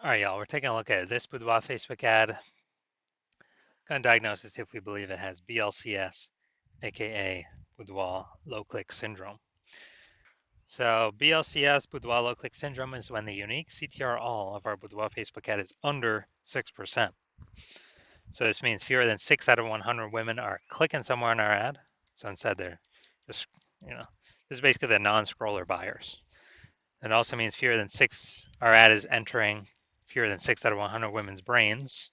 All right, y'all, we're taking a look at this Boudoir Facebook ad. Going to diagnose this if we believe it has BLCS, aka Boudoir low click syndrome. So BLCS, Boudoir low click syndrome, is when the unique CTR all of our Boudoir Facebook ad is under 6%. So this means fewer than 6 out of 100 women are clicking somewhere in our ad. So instead they're just, this is basically the non-scroller buyers. It also means our ad is entering fewer than 6 out of 100 women's brains,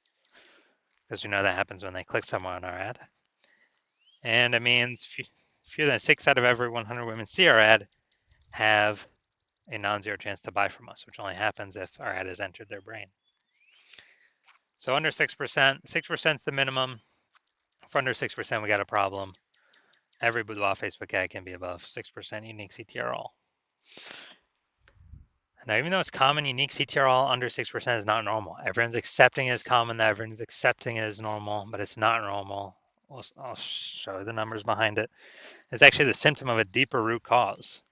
because we know that happens when they click somewhere on our ad. And it means fewer than 6 out of every 100 women see our ad have a non-zero chance to buy from us, which only happens if our ad has entered their brain. So under 6%, 6% is the minimum. For under 6%, we got a problem. Every Boudoir Facebook ad can be above 6% unique CTR all. Now, even though it's common, unique CTR all under 6% is not normal. Everyone's accepting it as common, everyone's accepting it as normal, but it's not normal. I'll show you the numbers behind it. It's actually the symptom of a deeper root cause.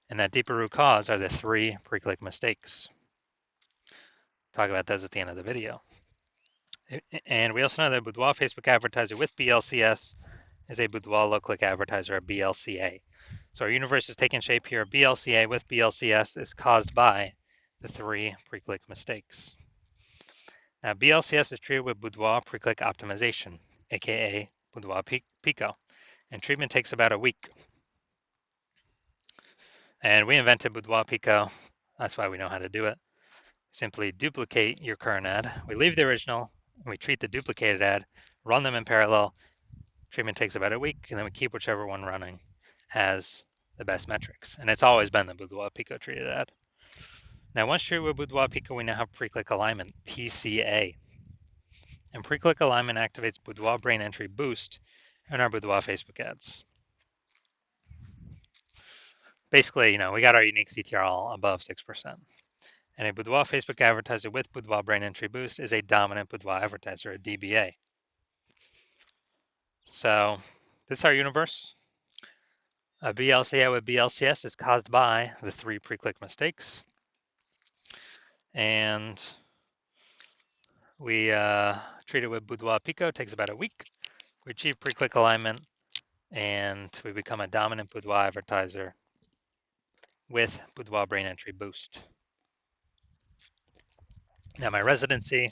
And that deeper root cause are the 3 pre-click mistakes. Talk about those at the end of the video. And we also know that a Boudoir Facebook advertiser with BLCS is a Boudoir low-click advertiser, a BLCA. So our universe is taking shape here. BLCA with BLCS is caused by the 3 pre-click mistakes. Now, BLCS is treated with Boudoir pre-click optimization, aka Boudoir Pico, and treatment takes about a week. And we invented Boudoir Pico. That's why we know how to do it. Simply duplicate your current ad. We leave the original, and we treat the duplicated ad, run them in parallel. Treatment takes about a week, and then we keep whichever one running has the best metrics. And it's always been the Boudoir Pico treated ad. Now, once treated with Boudoir Pico, we now have pre-click alignment, PCA. And pre-click alignment activates Boudoir brain entry boost in our Boudoir Facebook ads. Basically, we got our unique CTR all above 6%. And a Boudoir Facebook advertiser with Boudoir brain entry boost is a dominant Boudoir advertiser, a DBA. So this is our universe. A BLCA with BLCS is caused by the 3 pre-click mistakes. And we treat it with Boudoir Pico. It takes about a week. We achieve pre-click alignment, and we become a dominant Boudoir advertiser with Boudoir brain entry boost. Now, my residency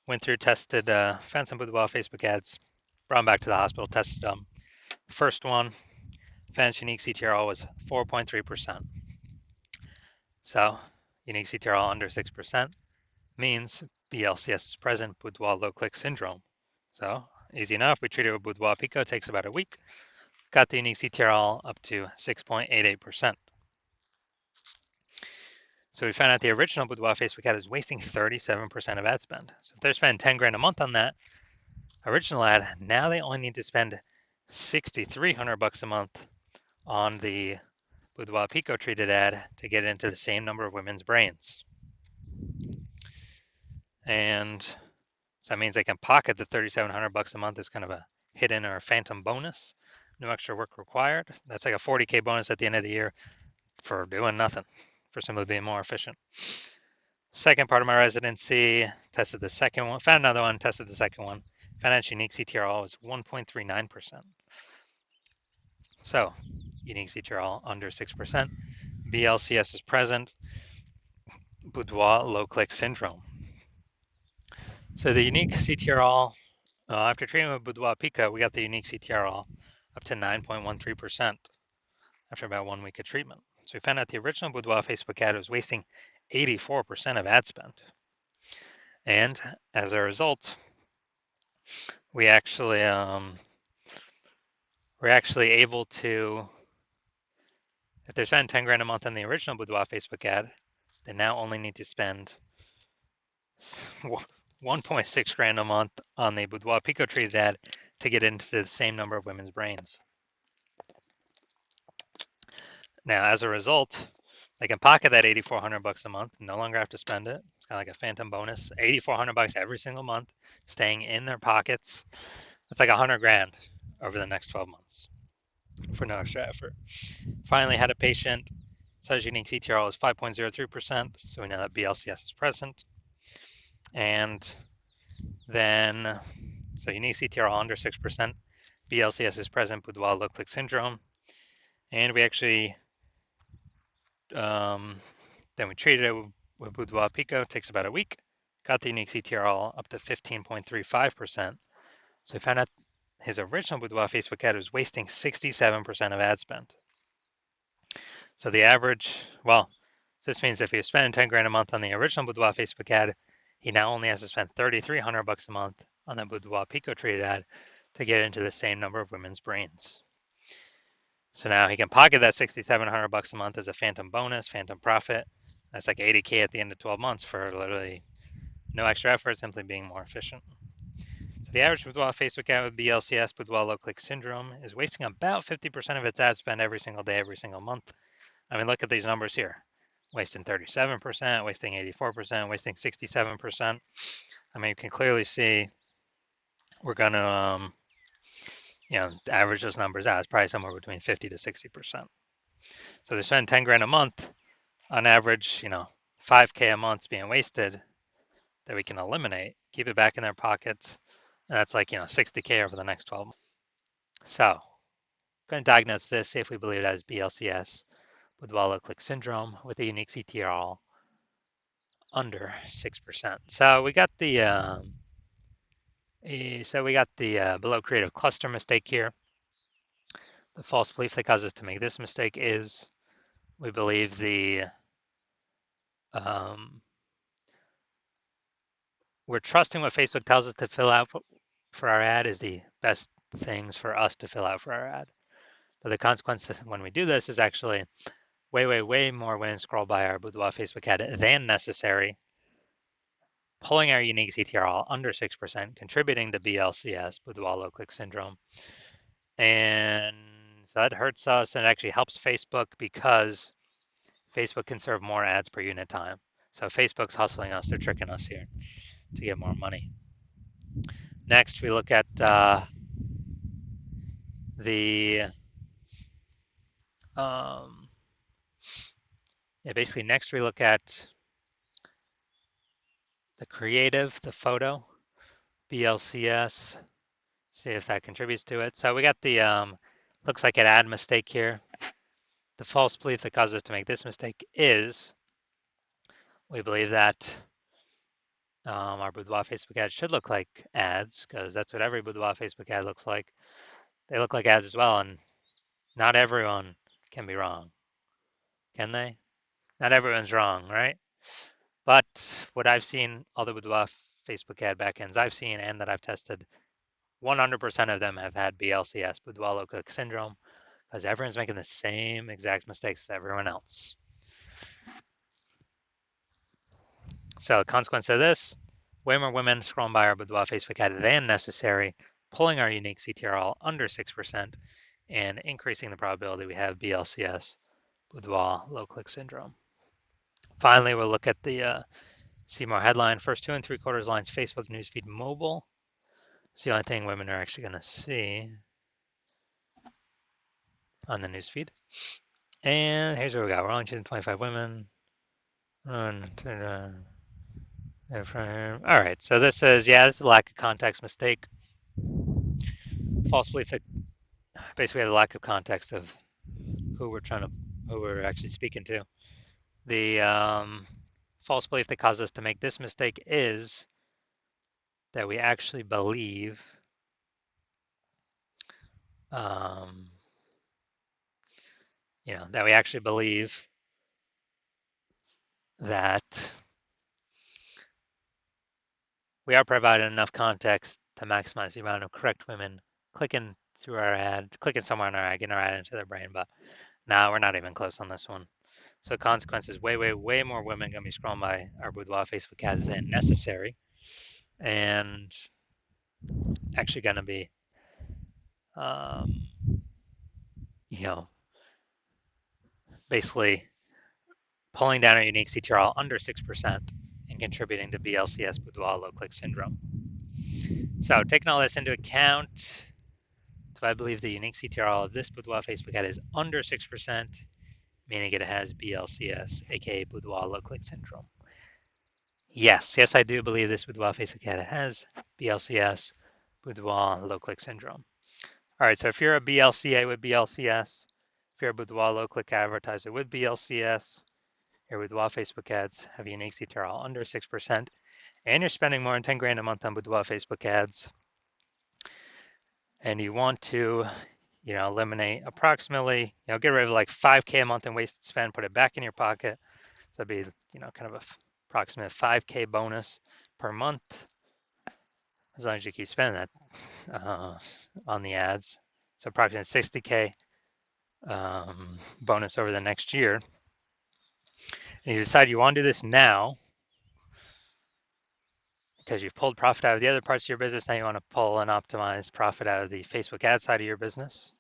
went through, tested, found some Boudoir Facebook ads, brought them back to the hospital, tested them. First one, found unique CTR was 4.3%. So, unique CTR under 6% means BLCS is present, Boudoir low click syndrome. So, easy enough. We treated it with Boudoir Pico, it takes about a week. Got the unique CTR up to 6.88%. So we found out the original Boudoir Facebook ad is wasting 37% of ad spend. So if they're spending 10 grand a month on that original ad, now they only need to spend $6,300 a month on the Boudoir Pico treated ad to get into the same number of women's brains. And so that means they can pocket the $3,700 a month as kind of a hidden or a phantom bonus. No extra work required. That's like a 40K bonus at the end of the year for doing nothing, for simply being more efficient. Second part of my residency, tested the second one, found another one, tested the second one. Found out unique CTR was 1.39%. So, unique CTR under 6%. BLCS is present. Boudoir low click syndrome. So the unique CTR after treatment with Boudoir Pico, we got the unique CTR up to 9.13% after about 1 week of treatment. So we found out the original Boudoir Facebook ad was wasting 84% of ad spend. And as a result, we're actually able to, if they're spending 10 grand a month on the original Boudoir Facebook ad, they now only need to spend 1.6 grand a month on the Boudoir Pico treated ad to get into the same number of women's brains. Now, as a result, they can pocket that $8,400 a month, no longer have to spend it. It's kind of like a phantom bonus, $8,400 every single month, staying in their pockets. That's like 100 grand over the next 12 months for no extra effort. Finally, had a patient, says unique CTR is 5.03%, so we know that BLCS is present. And then, so unique CTRL under 6%, BLCS is present, Boudoir low click syndrome. And we actually, then we treated it with Boudoir Pico, takes about a week, got the unique CTRL up to 15.35%. So we found out his original Boudoir Facebook ad was wasting 67% of ad spend. So the average, well, this means if he was spending 10 grand a month on the original Boudoir Facebook ad, he now only has to spend 3,300 bucks a month on the Boudoir Pico treated ad to get into the same number of women's brains. So now he can pocket that 6,700 bucks a month as a phantom bonus, phantom profit. That's like 80K at the end of 12 months for literally no extra effort, simply being more efficient. So the average Boudoir Facebook ad with BLCS, Boudoir low click syndrome, is wasting about 50% of its ad spend every single day, every single month. I mean, look at these numbers here. Wasting 37%, wasting 84%, wasting 67%. I mean, you can clearly see we're going to, average those numbers out. It's probably somewhere between 50 to 60%. So they're spending 10 grand a month on average, 5K a month's being wasted that we can eliminate, keep it back in their pockets. And that's like, 60K over the next 12 months. So I'm going to diagnose this, see if we believe it has BLCS with low click syndrome with a unique CTRL under 6%. So we got the below creative cluster mistake here. The false belief that causes us to make this mistake is we believe we're trusting what Facebook tells us to fill out for our ad is the best things for us to fill out for our ad. But the consequence when we do this is actually way more women scroll by our Boudoir Facebook ad than necessary, pulling our unique CTRL under 6%, contributing to BLCS, Boudoir low click syndrome. And so that hurts us and it actually helps Facebook because Facebook can serve more ads per unit time. So Facebook's hustling us, they're tricking us here to get more money. Next, we look at basically next we look at the creative, the photo, BLCS, see if that contributes to it. So we got the, looks like an ad mistake here. The false belief that causes us to make this mistake is we believe that our Boudoir Facebook ad should look like ads because that's what every Boudoir Facebook ad looks like. They look like ads as well, and not everyone can be wrong, can they? Not everyone's wrong, right? But what I've seen, all the Boudoir Facebook ad backends I've seen and that I've tested, 100% of them have had BLCS, Boudoir low click syndrome, because everyone's making the same exact mistakes as everyone else. So the consequence of this, way more women scrolling by our Boudoir Facebook ad than necessary, pulling our unique CTRL under 6%, and increasing the probability we have BLCS, Boudoir low click syndrome. Finally, we'll look at the see more headline. First 2 3/4 lines, Facebook newsfeed mobile. It's the only thing women are actually going to see on the newsfeed. And here's what we got. We're only choosing 25 women. All right, so this is, this is a lack of context mistake. False belief that basically had a lack of context of who we're actually speaking to. The false belief that caused us to make this mistake is that we actually believe that we actually believe that we are providing enough context to maximize the amount of correct women clicking through our ad, clicking somewhere on our ad, getting our ad into their brain. But now we're not even close on this one. So consequences, way more women gonna be scrolling by our Boudoir Facebook ads than necessary, and actually gonna be, basically pulling down our unique CTRL under 6% and contributing to BLCS Boudoir low click syndrome. So taking all this into account, so I believe the unique CTRL of this Boudoir Facebook ad is under 6%, meaning it has BLCS, aka Boudoir low click syndrome. Yes, I do believe this boudoir Facebook ad has BLCS, boudoir low click syndrome. All right, so if you're a BLCA with BLCS, if you're a boudoir low click advertiser with BLCS, your boudoir Facebook ads have a unique CTRL under 6%, and you're spending more than 10 grand a month on boudoir Facebook ads, and you want to, eliminate approximately, get rid of like 5K a month in wasted spend, put it back in your pocket. So that'd be, kind of a approximate 5K bonus per month, as long as you keep spending that on the ads. So approximately 60K bonus over the next year. And you decide you want to do this now because you've pulled profit out of the other parts of your business. Now you want to pull and optimize profit out of the Facebook ad side of your business.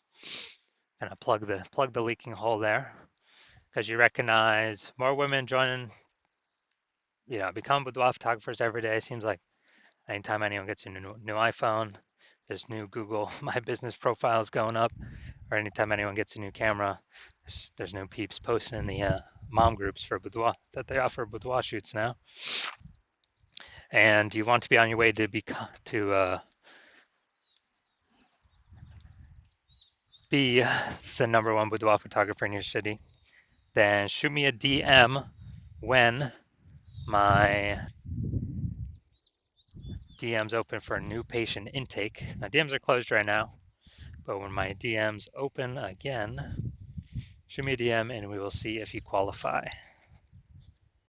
Kind of plug the leaking hole there, because you recognize more women joining, become boudoir photographers every day. Seems like anytime anyone gets a new iPhone, there's new Google My Business profiles going up, or anytime anyone gets a new camera, there's new peeps posting in the mom groups for boudoir that they offer boudoir shoots now. And you want to be on your way to be the number one boudoir photographer in your city, then shoot me a DM when my DMs open for a new patient intake. My DMs are closed right now, but when my DMs open again, shoot me a DM and we will see if you qualify.